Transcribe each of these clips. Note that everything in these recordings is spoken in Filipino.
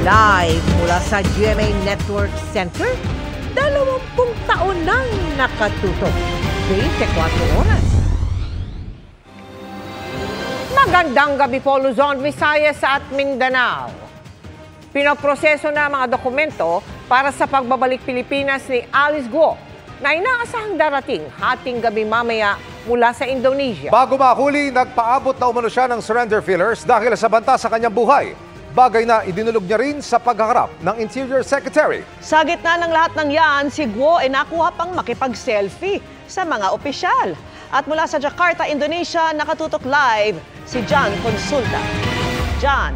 Live mula sa GMA Network Center, 20 taon nang nakatutok. 24 oras. Magandang gabi po, Luzon, Visayas at Mindanao. Pinoproseso na mga dokumento para sa pagbabalik Pilipinas ni Alice Guo na inaasahang darating hating gabi mamaya mula sa Indonesia. Bago mahuli, nagpaabot na umano siya ng surrender feelers dahil sa banta sa kanyang buhay. Bagay na idinulog niya rin sa paghaharap ng Interior Secretary. Sa gitna ng lahat ng yan, si Guo ay nakuha pang makipag-selfie sa mga opisyal. At mula sa Jakarta, Indonesia, nakatutok live si John Consulta. John.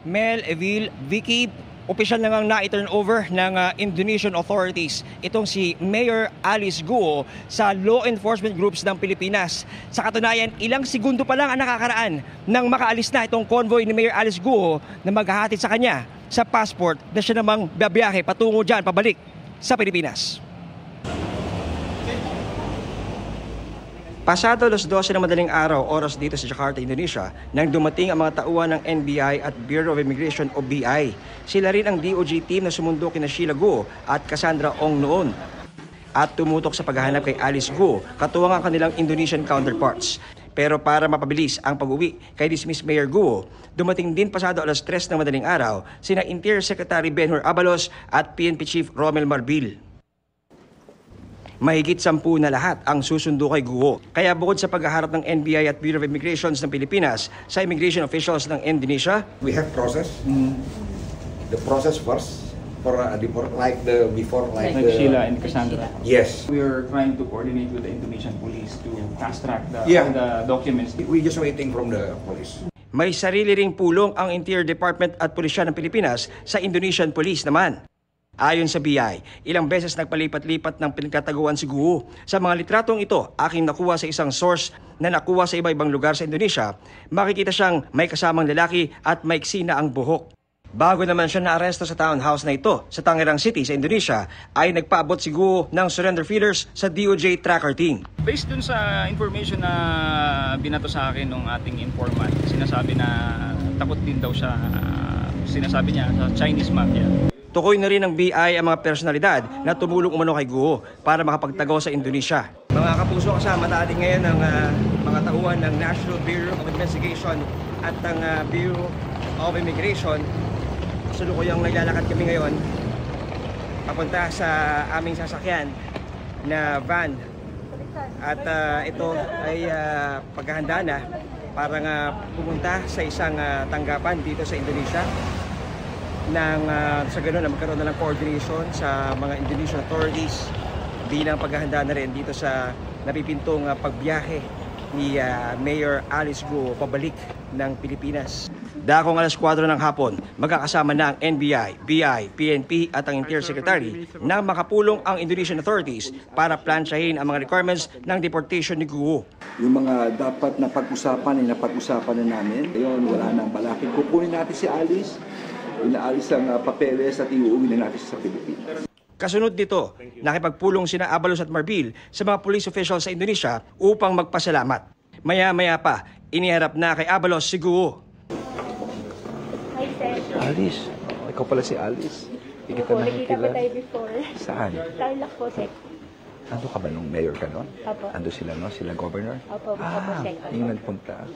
Mel, Evil, Vicky, opisyal na ngang na-turn over ng Indonesian authorities itong si Mayor Alice Guo sa law enforcement groups ng Pilipinas. Sa katunayan, ilang segundo pa lang ang nakakaraan nang makaalis na itong convoy ni Mayor Alice Guo na maghahatid sa kanya sa passport na siya namang babiyahe patungo dyan, pabalik sa Pilipinas. Pasado alas 12 ng madaling araw, oras dito sa Jakarta, Indonesia, nang dumating ang mga tauhan ng NBI at Bureau of Immigration o BI. Sila rin ang DOJ team na sumundo kina Sheila Guo at Cassandra Ong noon. At tumutok sa paghahanap kay Alice Guo, katuwang ang kanilang Indonesian counterparts. Pero para mapabilis ang pag-uwi kay dismissed Mayor Guo, dumating din pasado alas 3 ng madaling araw sina Interior Secretary Benhur Abalos at PNP Chief Romel Marbil. Mahigit 10 na lahat ang susundo kay Guo. Kaya bukod sa paghaharap ng NBI at Bureau of Immigrations ng Pilipinas sa immigration officials ng Indonesia, we have process. The process first for like Sheila and Cassandra. Yes. We are trying to coordinate with the Indonesian police to fast track all the documents. We just waiting from the police. may sarili ring pulong ang Interior Department at Pulisya ng Pilipinas sa Indonesian Police naman. Ayon sa BI, ilang beses nagpalipat-lipat ng pinagtataguan si Guo. Sa mga litratong ito, aking nakuha sa isang source na nakuha sa iba-ibang lugar sa Indonesia, makikita siyang may kasamang lalaki at maiksi na ang buhok. Bago naman siya naaresto sa townhouse na ito sa Tangerang City sa Indonesia, ay nagpaabot si Guo ng surrender feelers sa DOJ tracker team. Based dun sa information na binato sa akin ng ating informant, sinasabi na takot din daw siya, sinasabi niya, sa Chinese mafia. Tukoy na rin ng BI ang mga personalidad na tumulong umano kay Guo para makapagtagaw sa Indonesia. Mga kapuso, kasama natin ngayon ang mga tauhan ng National Bureau of Investigation at ng Bureau of Immigration. Sulukuyang naglalakad kami ngayon papunta sa aming sasakyan na van. At ito ay paghahanda na para pumunta sa isang tanggapan dito sa Indonesia. Sa ganun na magkaroon na ng coordination sa mga Indonesian authorities bilang paghahanda na rin dito sa napipintong pagbiyahe ni Mayor Alice Guo pabalik ng Pilipinas. Dakong alas 4 ng hapon, magkakasama na ang NBI, BI, PNP at ang Interior Secretary na makapulong ang Indonesian authorities para plansyahin ang mga requirements ng deportation ni Guo. Yung mga dapat na pag-usapan ay napag-usapan na namin. Ngayon, wala nang balakid. Kukunin natin si Alice. Inaalis ang papeles at iuwi na natin sa Pilipinas. Kasunod dito, nakipagpulong sina Abalos at Marbil sa mga police officials sa Indonesia upang magpasalamat. Maya-maya pa, iniharap na kay Abalos si Guo. Hi, Sir. Alice, ikaw pala si Alice. Hindi kita nakikila. Tayo before. Saan? Tarlac po, Sir. Ando ka ba nung mayor ka nun? Opo. Ando sila, no? Sila governor? Opo, Sir. Yung nagpunta.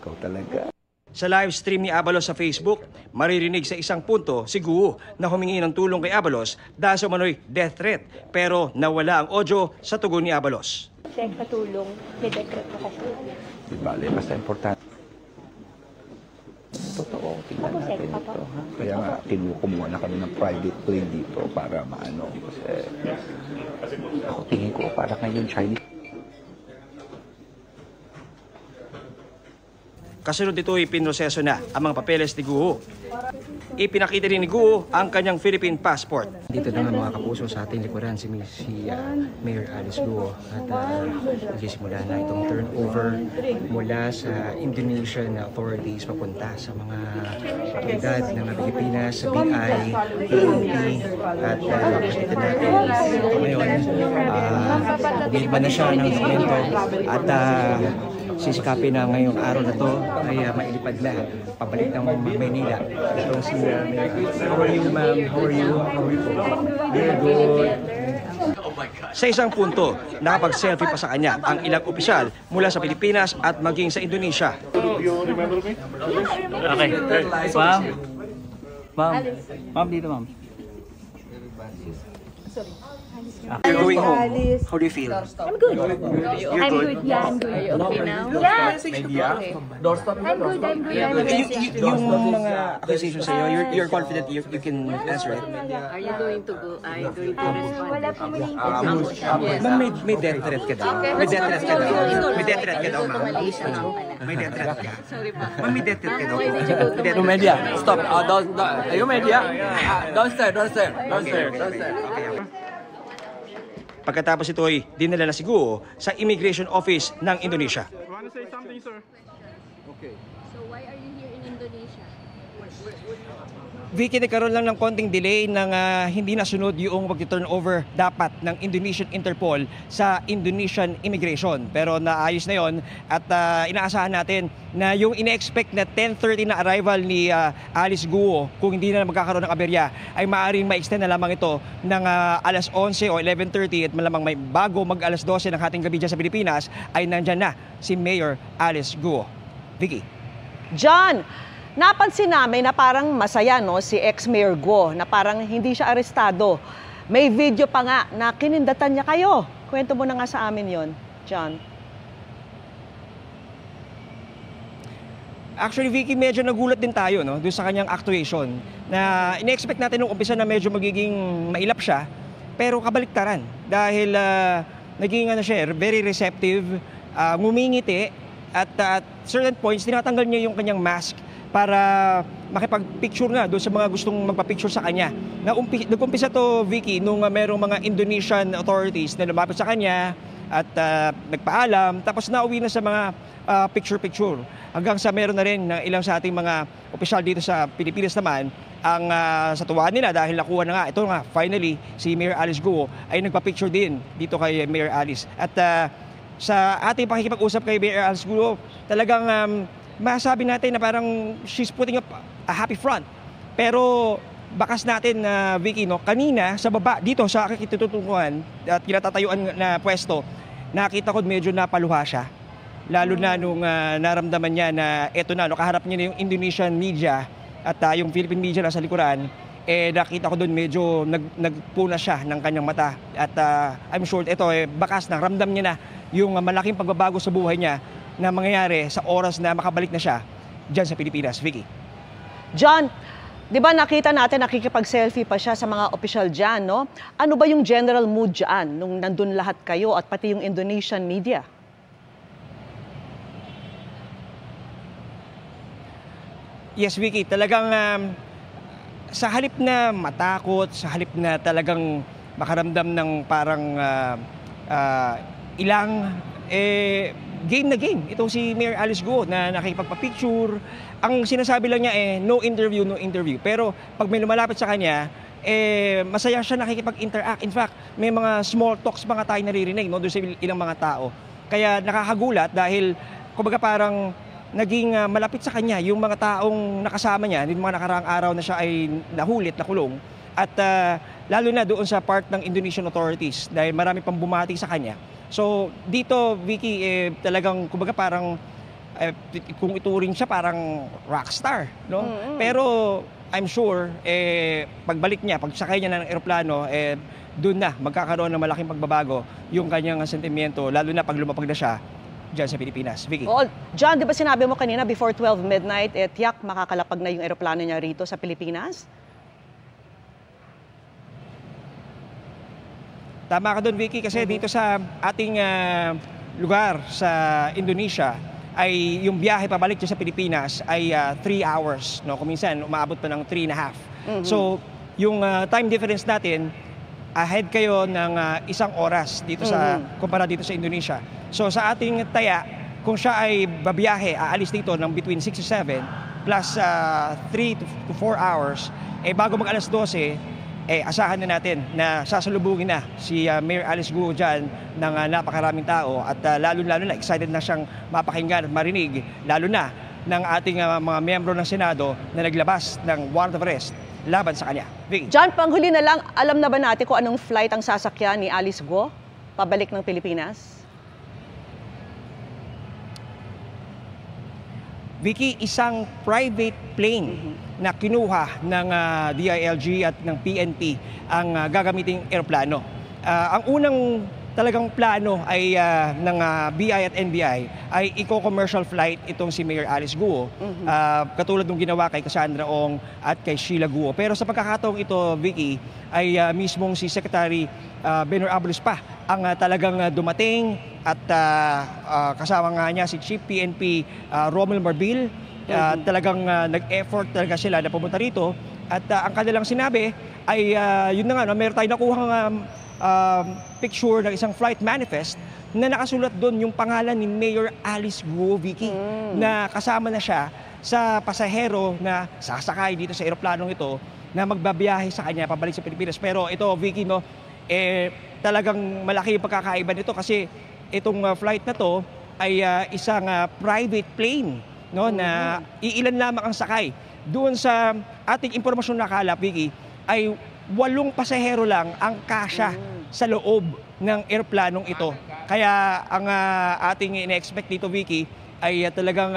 Ikaw talaga. Sa live stream ni Abalos sa Facebook, maririnig sa isang punto si Guo na humingi ng tulong kay Abalos dahil sa umano'y death threat, pero nawala ang audio sa tugon ni Abalos. Sir, katulong. May death po kasi. Di bale, basta importante. Totoo, tingnan natin ito. Ha? Kaya nga, kumuha na kami ng private plane dito para maano. Kasi ako tingin ko para ngayon Chinese. Kasunod dito ay pinroseso na ang mga papeles ni Guo. Ipinakita rin ni Guo ang kanyang Philippine passport. Dito na nga mga kapuso sa ating likuran si Mayor Alice Guo at nagsisimula na itong turnover mula sa Indonesian authorities papunta sa mga otoridad ng Pilipinas, sa BI, PNP at pakita natin ngayon. Nilba na siya ng dokumento at sisikapin na ngayong araw na to ay mailipad na pabalik ng Maynila. Itong si how are you, ma'am? How are you? Very good. Sa isang punto, nakapag-selfie pa sa kanya ang ilang opisyal mula sa Pilipinas at maging sa Indonesia. Okay. Ma'am, dito ma'am. You're going home. How do you feel? I'm good. I'm good. Yeah, I'm good. Are you okay now? Yeah. I'm good. I'm good. Yung mga accusations sa'yo, you're confident you can answer it? Are you going to go? Are you going to respond? Wala po may Ma'am, may death threat ka daw. May death threat ka daw. May death threat ka daw, ma'am. May death threat ka. Sorry pa. Ma'am, may death threat ka daw. No media. Stop. Are you media? Don't stare. Pagkatapos ito ay dinala na si Guo sa Immigration Office ng Indonesia. So why are you here in Indonesia? Vicky, nagkaroon lang ng konting delay ng hindi nasunod yung pag-turnover dapat ng Indonesian Interpol sa Indonesian Immigration. Pero naayos na yon at inaasahan natin na yung ine-expect na 10:30 na arrival ni Alice Guo, kung hindi na magkakaroon ng aberya, ay maaaring ma-extend na lamang ito ng alas 11 o 11:30 at malamang may bago mag-alas 12 ng hating gabi dyan sa Pilipinas ay nandyan na si Mayor Alice Guo. Vicky. John, napansin namin na parang masaya no, si ex-Mayor Guo na parang hindi siya arestado. May video pa nga na kinindatan niya kayo. Kwento mo na nga sa amin yon, John. Actually, Vicky, medyo nagulat din tayo no, doon sa kanyang actuation na ine-expect natin nung umpisa na medyo magiging mailap siya, pero kabaliktaran dahil naging very receptive, ngumingiti at at certain points tinatanggal niya yung kanyang mask para makipag-picture nga doon sa mga gustong magpa-picture sa kanya. Nag-umpisa to, Vicky, nung merong mga Indonesian authorities na lumapit sa kanya at nagpaalam, tapos nauwi na sa mga picture-picture. Hanggang sa meron na rin na ilang sa ating mga opisyal dito sa Pilipinas naman, ang sa tuwa nila dahil nakuha na nga, ito nga, finally, si Mayor Alice Guo ay nagpa-picture din dito kay Mayor Alice. At sa ating pakikipag-usap kay Mayor Alice Guo, talagang masabi natin na parang she's putting up a happy front. Pero bakas natin, Vicky, no, kanina sa baba dito sa aking kitututunguhan at kinatatayuan na pwesto, nakita ko medyo napaluha siya. Lalo na nung naramdaman niya na eto na, no, kaharap niya na yung Indonesian media at yung Philippine media nasa likuran, nakita ko doon medyo nagpuna siya ng kanyang mata. At I'm sure ito, bakas na ramdam niya na yung malaking pagbabago sa buhay niya na mangyayari sa oras na makabalik na siya dyan sa Pilipinas. Vicky. John, di ba nakita natin nakikipag-selfie pa siya sa mga opisyal dyan, no? Ano ba yung general mood dyan nung nandun lahat kayo at pati yung Indonesian media? Yes, Vicky, talagang sa halip na matakot, sa halip na talagang makaramdam ng parang game na game. Itong si Mayor Alice Guo na nakikipagpa-picture. Ang sinasabi lang niya no interview, no interview. Pero pag may lumalapit sa kanya, masaya siya nakikipag-interact. In fact, may mga small talks mga tayo naririnig no, doon sa ilang mga tao. Kaya nakakagulat dahil kumbaga parang naging malapit sa kanya yung mga taong nakasama niya, yung mga nakaraang araw na siya ay nahulit, nakulong. At lalo na doon sa part ng Indonesian authorities dahil marami pang bumati sa kanya. So dito, Vicky, talagang kumbaga parang kung ituring siya parang rockstar, no? Mm-hmm. Pero I'm sure pagbalik niya, pagsakay niya ng eroplano, doon na magkakaroon ng malaking pagbabago yung kanyang sentimiento, lalo na pag lumapag na siya dyan sa Pilipinas. Vicky. Oh, John, di ba sinabi mo kanina before 12 midnight, tiyak makakalapag na yung eroplano niya rito sa Pilipinas? Tama ka doon, Vicky, kasi dito sa ating lugar sa Indonesia ay yung biyahe pabalik dyan sa Pilipinas ay 3 hours. No? Kung minsan, umaabot pa ng 3.5. Mm-hmm. So, yung time difference natin, ahead kayo ng 1 oras dito sa kumpara dito sa Indonesia. So, sa ating taya, kung siya ay babiyahe, aalis dito ng between 6 to 7 plus 3 to 4 hours, bago mag alas 12, asahan na natin na sasalubungin na si Mayor Alice Guo dyan ng napakaraming tao at lalo-lalo na excited na siyang mapakinggan at marinig, lalo na ng ating mga miyembro ng Senado na naglabas ng warrant of arrest laban sa kanya. Vicky. John, panghuli na lang, alam na ba natin kung anong flight ang sasakyan ni Alice Guo pabalik ng Pilipinas? Vicky, isang private plane na kinuha ng DILG at ng PNP ang gagamiting eroplano. Ang unang talagang plano ay ng BI at NBI ay eco-commercial flight itong si Mayor Alice Guo, katulad ng ginawa kay Cassandra Ong at kay Sheila Guo. Pero sa pagkakataong ito, Vicky, ay mismong si Secretary Benor Abalos pa ang talagang dumating at kasama nga niya si Chief PNP Romel Marbil. Talagang nag-effort talaga sila na pumunta rito at ang kanilang sinabi ay yun na nga, no, meron tayong nakuhang picture ng isang flight manifest na nakasulat doon yung pangalan ni Mayor Alice Guo, Vicky, na kasama na siya sa pasahero na sasakay dito sa eroplanong ito na magbabiyahe sa kanya pabalik sa Pilipinas. Pero ito, Vicky, no, talagang malaki yung pagkakaiba nito kasi itong flight na to ay isang private plane, no, na iilan lamang ang sakay. Doon sa ating impormasyon na kalap, Vicky, ay 8 pasahero lang ang kasya sa loob ng eroplanong ito. Kaya ang ating ina-expect dito, Vicky, ay talagang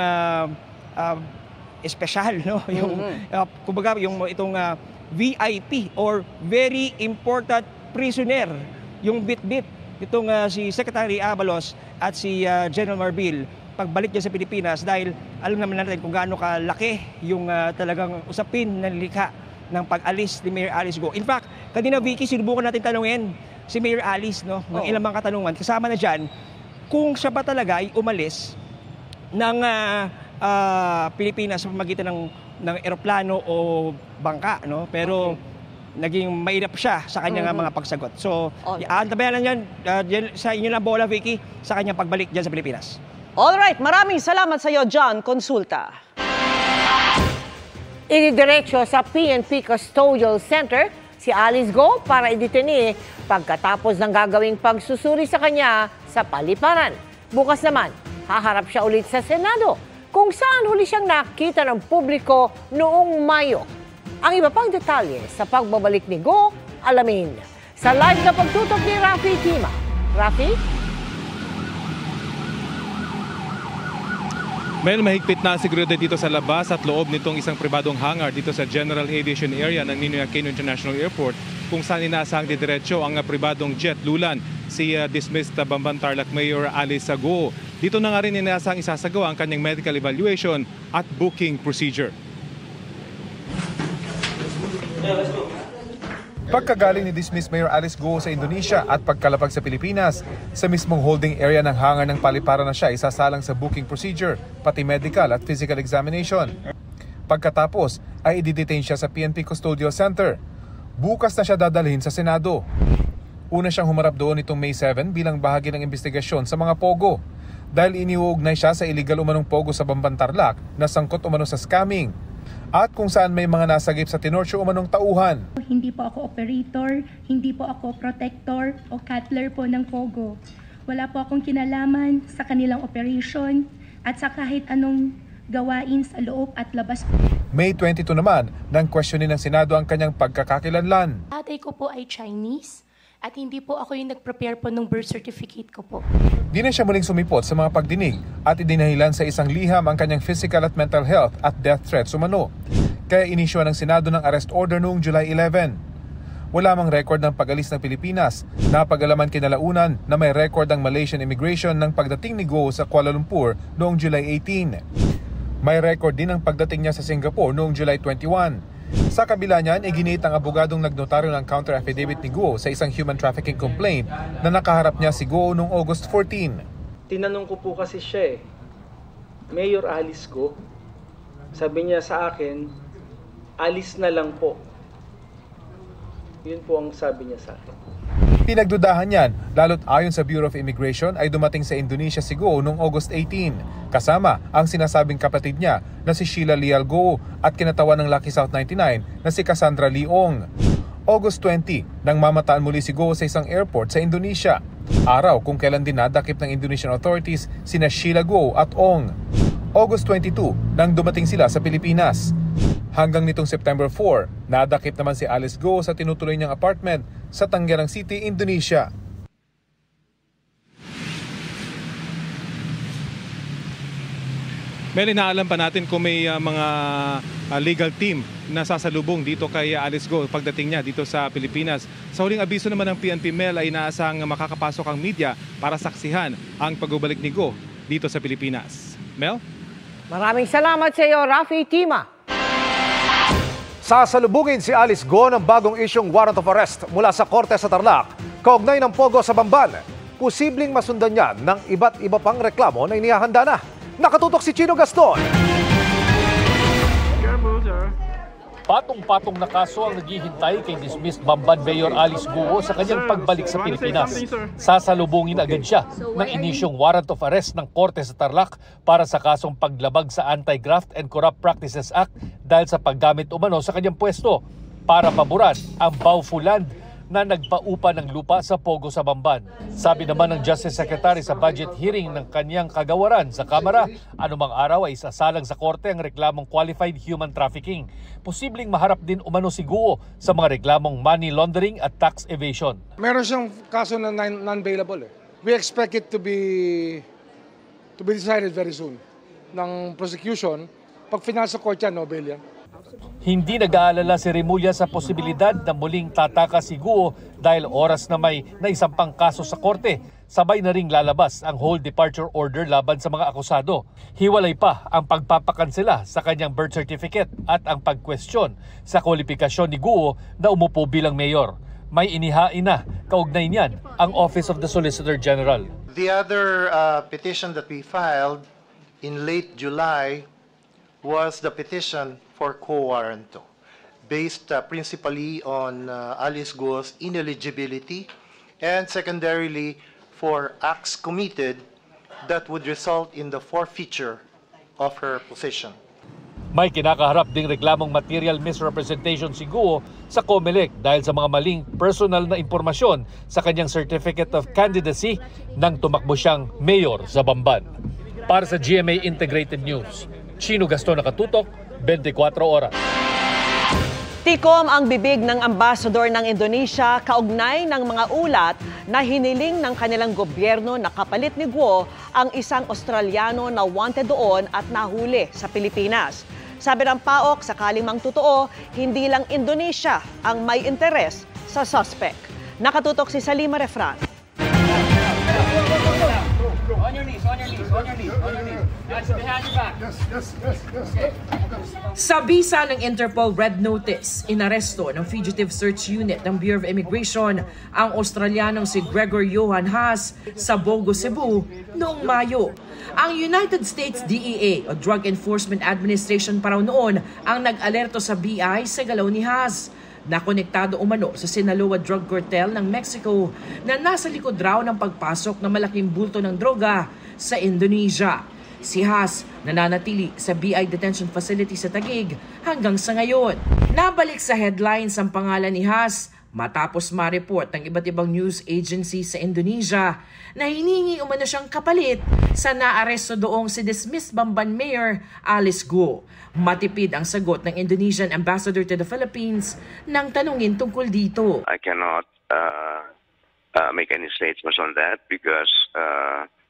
espesyal, no? Yung kumbaga yung itong VIP or very important prisoner, yung bit-bit itong si Secretary Abalos at si General Marbil pagbalik niya sa Pilipinas dahil alam naman natin kung gaano kalaki yung talagang usapin na nilikha ng pag-alis ni Mayor Alice Guo. In fact, kanina, Vicky, sinubukan natin tanungin si Mayor Alice, no, ng ilang mga katanungan. Kasama na dyan, kung siya ba talaga ay umalis ng Pilipinas sa pamamagitan ng eroplano o bangka, no? Pero naging mainap siya sa kanyang mga pagsagot. So, antabayan lang yan sa inyo lang bola, Vicky, sa kanyang pagbalik dyan sa Pilipinas. Alright, maraming salamat sa iyo, John Consulta. Inidiretso sa PNP Custodial Center si Alice Guo para ideteni pagkatapos ng gagawing pagsusuri sa kanya sa paliparan. Bukas naman, haharap siya ulit sa Senado kung saan huli siyang nakita ng publiko noong Mayo. Ang iba pang detalye sa pagbabalik ni Guo, alamin sa live na pagtutok ni Rafi Tima. Rafi? May mahigpit na seguridad dito sa labas at loob nitong isang pribadong hangar dito sa General Aviation Area ng Ninoy Aquino International Airport kung saan inaasahang didiretso ang pribadong jet lulan si dismissed Bamban Tarlac Mayor Alice Guo. Dito na nga rin inaasahang isasagawa ang kanyang medical evaluation at booking procedure. Pagkagaling ni dismissed Mayor Alice Guo sa Indonesia at pagkalapag sa Pilipinas, sa mismong holding area ng hangar ng paliparan na siya isasalang sa booking procedure, pati medical at physical examination. Pagkatapos ay i-detain siya sa PNP Custodial Center. Bukas na siya dadalhin sa Senado. Una siyang humarap doon itong May 7 bilang bahagi ng investigasyon sa mga pogo dahil iniuugnay siya sa illegal umanong pogo sa Bamban Tarlac na sangkot umano sa scamming at kung saan may mga nasagip sa tinorture umanong tauhan. Hindi po ako operator, hindi po ako protector o cutler po ng pogo. Wala po akong kinalaman sa kanilang operation at sa kahit anong gawain sa loob at labas. May 22 naman nang questionin ng Senado ang kanyang pagkakakilanlan. Tatay ko po ay Chinese at hindi po ako yung nag-prepare po ng birth certificate ko po. Di na siya muling sumipot sa mga pagdinig at idinahilan sa isang liham ang kanyang physical at mental health at death threats umano. Kaya inisyuan ng Senado ng arrest order noong July 11. Wala mang record ng pag-alis ng Pilipinas. Napag-alaman kinalaunan na may record ang Malaysian immigration ng pagdating ni Guo sa Kuala Lumpur noong July 18. May record din ang pagdating niya sa Singapore noong July 21. Sa kabila niyan, iginit ang abogadong nagnotaryo ng counter affidavit ni Guo sa isang human trafficking complaint na nakaharap niya si Guo noong August 14. Tinanong ko po kasi siya Mayor Alice Guo, sabi niya sa akin, alis na lang po. Yun po ang sabi niya sa akin. Pinagdudahan niyan, lalo't ayon sa Bureau of Immigration ay dumating sa Indonesia si Guo noong August 18, kasama ang sinasabing kapatid niya na si Sheila Leal Guo at kinatawan ng Lucky South 99 na si Cassandra Leong. August 20 nang mamataan muli si Guo sa isang airport sa Indonesia. Araw kung kailan dinadakip ng Indonesian authorities sina Sheila Guo at Ong. August 22 nang dumating sila sa Pilipinas. Hanggang nitong September 4, nadakip naman si Alice Guo sa tinutuloy niyang apartment sa Tangerang City, Indonesia. Mel, inaalam pa natin kung may mga legal team na sasalubong dito kay Alice Guo pagdating niya dito sa Pilipinas. Sa huling abiso naman ng PNP, Mel, ay inaasang makakapasok ang media para saksihan ang pagbabalik ni Guo dito sa Pilipinas. Mel? Maraming salamat sa iyo, Rafi Tima. Sasalubungin si Alice Guo ng bagong isyong warrant of arrest mula sa korte sa Tarlac, kaugnay ng pogo sa Bamban. Posibleng masundan niya ng iba't iba pang reklamo na inihahanda na. Nakatutok si Chino Gaston. Patong-patong na kaso ang naghihintay kay dismissed Bamban Mayor Alice Guo sa kanyang pagbalik sa Pilipinas. Sasalubungin agad siya ng inisyong warrant of arrest ng Korte sa Tarlac para sa kasong paglabag sa Anti-Graft and Corrupt Practices Act dahil sa paggamit umano sa kanyang pwesto para paboran ang Baofu Land na nagpaupa ng lupa sa pogo sa Bamban. Sabi naman ng Justice Secretary sa budget hearing ng kanyang kagawaran sa Kamara, anumang araw ay isasalang sa korte ang reklamong qualified human trafficking. Posibleng maharap din umano si Guo sa mga reklamong money laundering at tax evasion. Meron siyang kaso na non-bailable. We expect it to be decided very soon. Ng prosecution, pag finasa court yan, no bail yan. Hindi nag-aalala si Remulla sa posibilidad na muling tatakas si Guo dahil oras na may naisampang kaso sa korte. Sabay na ring lalabas ang whole departure order laban sa mga akusado. Hiwalay pa ang pagpapakansela sa kanyang birth certificate at ang pagkwestiyon sa kwalifikasyon ni Guo na umupo bilang mayor. May inihain na kaugnay niyan ang Office of the Solicitor General. The other petition that we filed in late July was the petition for quo warranto, based principally on Alice Guo's ineligibility and secondarily for acts committed that would result in the forfeiture of her position. May kinakaharap ding reklamong material misrepresentation si Guo sa COMELEC dahil sa mga maling personal na impormasyon sa kanyang Certificate of Candidacy nang tumakbo siyang mayor sa Bamban. Para sa GMA Integrated News, Chino Gaston, nakatutok, 24 oras. Tikom ang bibig ng ambasador ng Indonesia kaugnay ng mga ulat na hiniling ng kanilang gobyerno na kapalit ni Guo ang isang Australiano na wanted doon at nahuli sa Pilipinas. Sabi ng PAOK, sakaling mang totoo, hindi lang Indonesia ang may interes sa suspect. Nakatutok si Salima Refran. On your knees, on your knees, on your knees, on your knees. Guys, behind your back. Yes. Sa bisa ng Interpol Red Notice, inaresto ng Fugitive Search Unit ng Bureau of Immigration ang Australianong si Gregor Johan Haas sa Bogo, Cebu noong Mayo. Ang United States DEA o Drug Enforcement Administration pa raw noon ang nag-alerto sa BI sa galaw ni Haas. Nakonektado umano sa Sinaloa Drug Cartel ng Mexico na nasa likod raw ng pagpasok ng malaking bulto ng droga sa Indonesia. Si Haas nananatili sa BI Detention Facility sa Taguig hanggang sa ngayon. Nabalik sa headlines ang pangalan ni Haas matapos ma-report ng iba't ibang news agency sa Indonesia na hiningi umano siyang kapalit sa naaresto doong si dismissed Bamban Mayor Alice Guo. Matipid ang sagot ng Indonesian Ambassador to the Philippines nang tanungin tungkol dito. I cannot make any statements on that because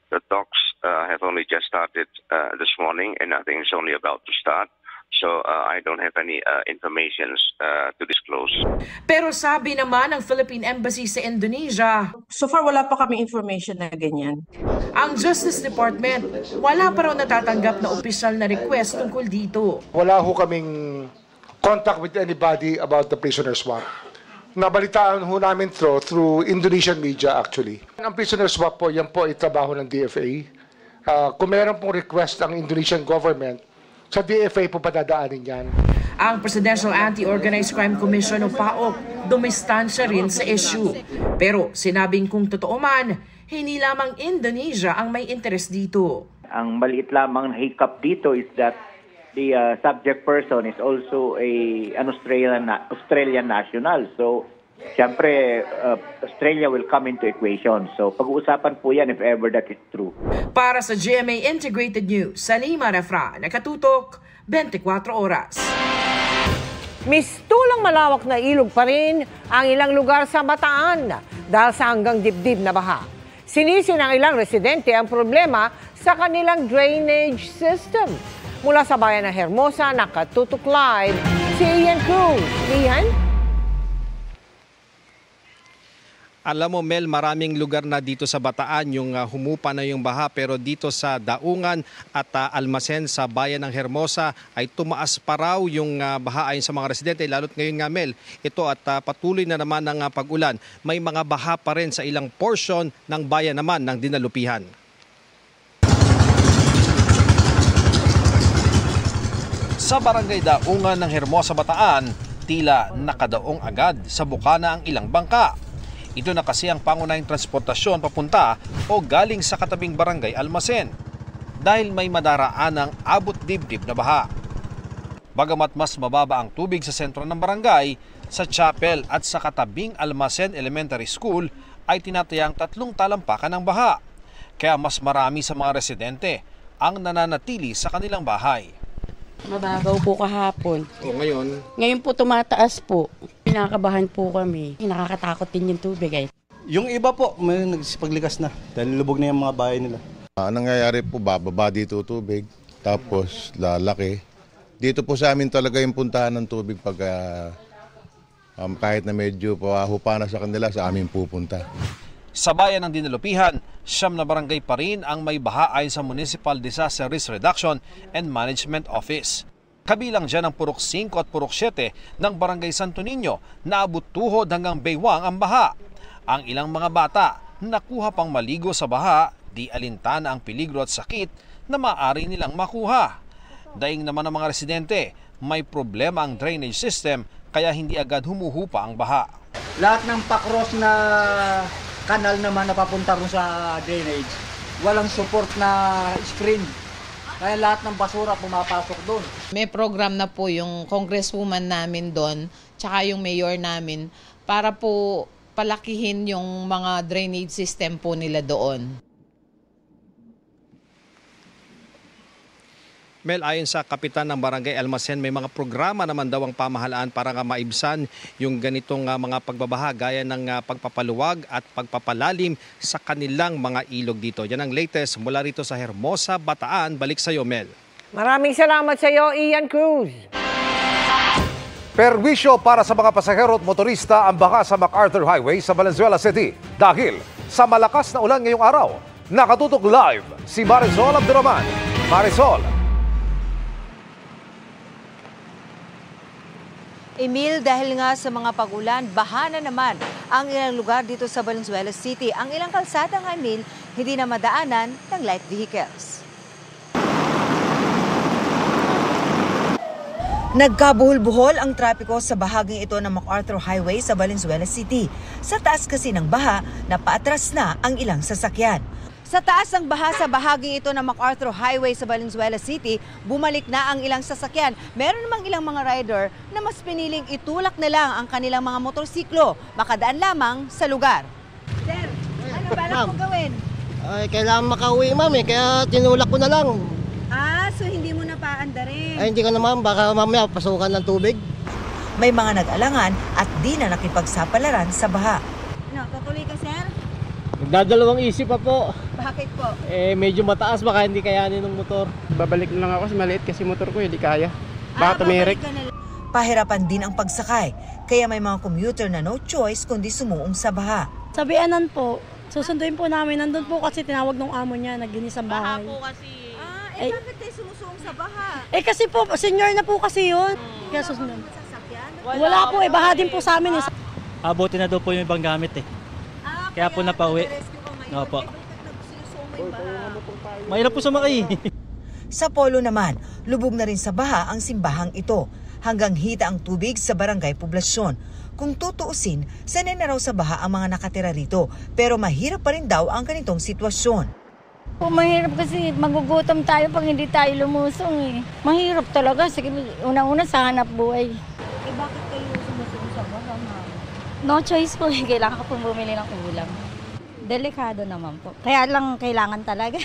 the talks have only just started this morning and nothing is only about to start. So I don't have any information to disclose. Pero sabi naman ng Philippine Embassy sa Indonesia, so far wala pa kami information na ganyan. Ang Justice Department, wala pa raw natatanggap na opisyal na request tungkol dito. Wala ho kaming contact with anybody about the prisoner swap. Nabalitaan ho namin through Indonesian media actually. Ang prisoner swap po, yan po ay trabaho ng DFA. Kung meron pong request ang Indonesian government, sa DFA po padadaanin yan. Ang Presidential Anti-Organized Crime Commission o PAOK dumistansya rin sa issue. Pero sinabing kung totoo man, hindi lamang Indonesia ang may interes dito. Ang maliit lamang na hiccup dito is that the subject person is also an Australian national. So, siyempre, Australia will come into equation. So, pag-uusapan po yan if ever that is true. Para sa GMA Integrated News, Salima Refra, nakatutok 24 oras. Mistulang malawak na ilog pa rin ang ilang lugar sa Bataan dahil sa hanggang dibdib na baha. Sinisi ng ilang residente ang problema sa kanilang drainage system. Mula sa bayan ng Hermosa, nakatutok live si Ian Cruz. Ian? Alam mo, Mel, maraming lugar na dito sa Bataan yung humupa na yung baha, pero dito sa Daungan at Almacen sa bayan ng Hermosa ay tumaas pa raw yung baha ayon sa mga residente. Lalo't ngayon nga, Mel, ito at patuloy na naman ng pag-ulan. May mga baha pa rin sa ilang portion ng bayan naman ng dinalupihan. Sa barangay Daungan ng Hermosa, Bataan, tila nakadaong agad sa bukana ang ilang bangka. Ito na kasi ang pangunahing transportasyon papunta o galing sa katabing barangay Almacen dahil may madaraan ng abot dibdib na baha. Bagamat mas mababa ang tubig sa sentro ng barangay, sa chapel at sa katabing Almacen Elementary School ay tinatayang 3 talampakan ng baha. Kaya mas marami sa mga residente ang nananatili sa kanilang bahay. Mababaw po kahapon. O ngayon? Ngayon po tumataas po. Pinakabahan po kami. Nakakatakot din yung tubig eh. Yung iba po, may nagsipaglikas na dahil lubog na yung mga bahay nila. Nangyayari po, bababa dito tubig, tapos lalaki. Dito po sa amin talaga yung puntahan ng tubig pag kahit na medyo pahupa na sa kanila, sa amin pupunta. Sa bayan ng dinalupihan, 9 na barangay pa rin ang may baha ayon sa Municipal Disaster Risk Reduction and Management Office. Kabilang dyan ang Purok 5 at Purok 7 ng Barangay Santo Niño na abot tuhod hanggang baywang ang baha. Ang ilang mga bata nakuha pang maligo sa baha, di alintana ang peligro at sakit na maaari nilang makuha. Daing naman ng mga residente, may problema ang drainage system kaya hindi agad humuhupa ang baha. Lahat ng pa-cross na kanal naman na papunta rin sa drainage, walang support na screen. Kaya lahat ng basura pumapasok doon. May program na po yung congresswoman namin doon, tsaka yung mayor namin, para po palakihin yung mga drainage system po nila doon. Mel, ayon sa kapitan ng Barangay Almacen, may mga programa naman daw ang pamahalaan para nga maibsan yung ganitong mga pagbabaha gaya ng pagpapaluwag at pagpapalalim sa kanilang mga ilog dito. Yan ang latest mula rito sa Hermosa, Bataan. Balik sa iyo, Mel. Maraming salamat sa iyo, Ian Cruz. Perwisyo para sa mga pasahero at motorista ang baha sa MacArthur Highway sa Valenzuela City dahil sa malakas na ulan ngayong araw. Nakatutok live si Marisol Abduraman. Marisol. Emil, dahil nga sa mga pag-ulan, baha na naman ang ilang lugar dito sa Valenzuela City. Ang ilang kalsada nga, Emil, hindi na madaanan ng light vehicles. Nagkabuhol-buhol ang trapiko sa bahaging ito ng MacArthur Highway sa Valenzuela City. Sa taas kasi ng baha, napaatras na ang ilang sasakyan. Sa taas ng baha sa bahaging ito ng MacArthur Highway sa Valenzuela City, bumalik na ang ilang sasakyan. Meron namang ilang mga rider na mas piniling itulak na lang ang kanilang mga motorsiklo, makadaan lamang sa lugar. Sir, ano balak mo gawin? Ay, kailangan makauwi, ma'am, kaya tinulak ko na lang. So hindi mo na paandarin? Ay, hindi ko naman, baka mamaya pasukan ng tubig. May mga nag-alangan at di na nakipagsapalaran sa baha. Tutuloy ka, sir? Nagdadalawang isip pa po. Bakit po? Medyo mataas, baka hindi kayanin ng motor. Babalik na lang ako sa maliit kasi motor ko, hindi kaya. Baka tumirik. Pahirapan din ang pagsakay, kaya may mga commuter na no choice kundi sumuong sa baha. Sa Bianan po, susunduin po namin. Nandun po kasi tinawag ng amo niya, naglinis ang bahay. Baha po kasi. Bakit tayo sumusuong sa baha? Kasi po, senior na po kasi yun. Kaya susunod. Wala po, baha din po sa amin. Abutin na daw po yung ibang gamit eh. Kaya po napauwi. Opo. Mahirap po sumakay. Sa Polo naman, lubog na rin sa baha ang simbahang ito. Hanggang hita ang tubig sa barangay poblasyon. Kung tutuusin, sanay na raw sa baha ang mga nakatira rito. Pero mahirap pa rin daw ang ganitong sitwasyon. Mahirap kasi magugutom tayo pag hindi tayo lumusong eh. Mahirap talaga. Sige, unang-una sa hanap buhay. Eh bakit kayo sumusunod sa baha, ma'am? No choice po eh. Kailangan ko pong bumili ng ulam. Delikado naman po. Kaya lang kailangan talaga.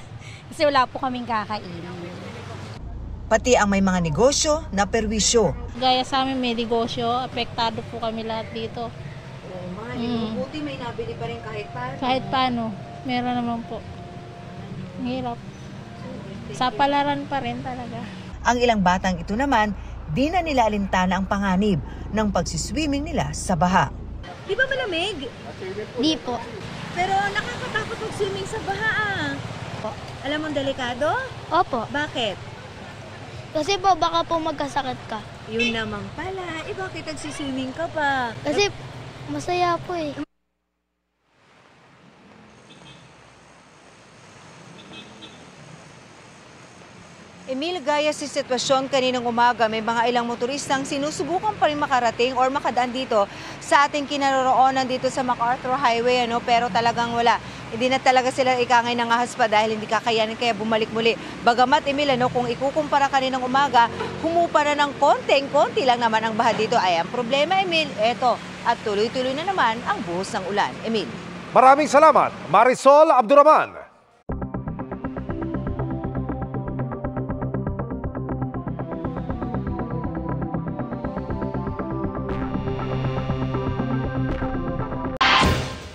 Kasi wala po kaming kakainin. Pati ang may mga negosyo na perwisyo. Gaya sa amin may negosyo, apektado po kami lahat dito. Buti may nabili pa rin kahit paano. Kahit paano, meron naman po. Hirap. Sa palaran pa rin talaga. Ang ilang batang ito naman, di na nila alintana ang panganib ng pagsiswimming nila sa baha. Di ba malamig? Di po. Pero nakakatakot mag-swimming sa baha ah. Alam mong delikado? Opo. Bakit? Kasi po baka po magkasakit ka. Yun naman pala. Eh bakit nagsiswimming ka pa? Kasi masaya po eh. Emil, gaya si sitwasyon kaninang umaga, may mga ilang motoristang sinusubukan pa rin makarating or makadaan dito sa ating kinaroroonan dito sa MacArthur Highway, pero talagang wala. Hindi na talaga sila ikangay ng ahas pa dahil hindi kakayanin kaya bumalik muli. Bagamat, Emil, kung ikukumpara kaninang umaga, humupa na ng konti lang naman ang baha dito. Ay, ang problema, Emil, eto, at tuloy-tuloy na naman ang buhos ng ulan. Emil. Maraming salamat, Marisol Abduraman.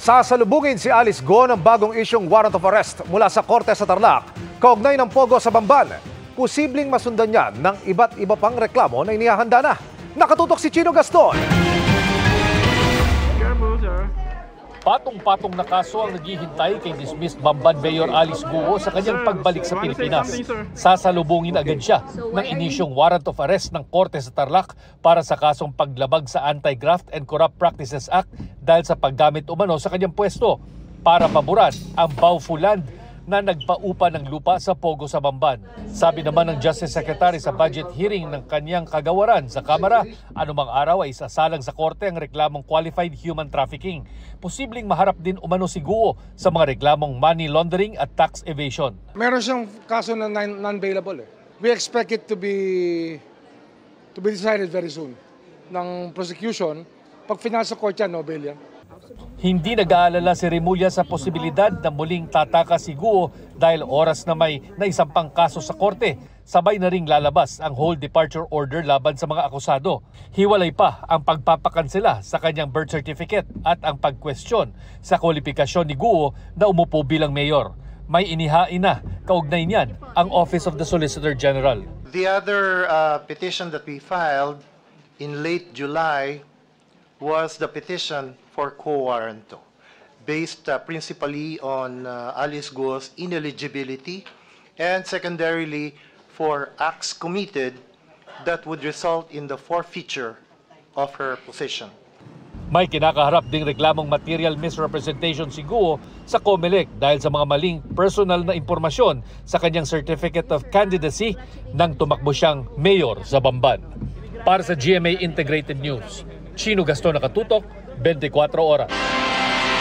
Sasalubungin si Alice Guo ng bagong isyong warrant of arrest mula sa korte sa Tarlac, kaugnay ng pogo sa Bamban. Posibleng masundan niya ng iba't iba pang reklamo na inihahanda na. Nakatutok si Chino Gaston. Patong-patong na kaso ang naghihintay kay dismissed Bamban Mayor Alice Guo sa kanyang pagbalik sa Pilipinas. Sasalubungin agad siya ng inisyong warrant of arrest ng Korte sa Tarlac para sa kasong paglabag sa Anti-Graft and Corrupt Practices Act dahil sa paggamit umano sa kanyang pwesto para paboran ang Baofu Land na nagpaupa ng lupa sa Pogo sa Bamban. Sabi naman ng Justice Secretary sa budget hearing ng kanyang kagawaran sa Kamara, anumang araw ay isasalang sa korte ang reklamong qualified human trafficking. Posibleng maharap din umano si Guo sa mga reklamong money laundering at tax evasion. Meron siyang kaso na non-bailable. We expect it to be decided very soon. Ng prosecution, pag final sa court yan, no bail yan. Hindi nag-aalala si Remulla sa posibilidad na muling tataka si Guo dahil oras na may naisampang kaso sa korte. Sabay na ring lalabas ang whole departure order laban sa mga akusado. Hiwalay pa ang pagpapakansela sa kanyang birth certificate at ang pagkwestiyon sa kwalifikasyon ni Guo na umupo bilang mayor. May inihain na kaugnay niyan ang Office of the Solicitor General. The other petition that we filed in late July was the petition for quo warranto, based principally on Alice Guo's ineligibility and secondarily for acts committed that would result in the forfeiture of her position. May kinakaharap ding reklamong material misrepresentation si Guo sa COMELEC dahil sa mga maling personal na impormasyon sa kanyang certificate of candidacy nang tumakbo siyang mayor sa Bamban. Para sa GMA Integrated News, Chino Gaston, nakatutok, 24 oras.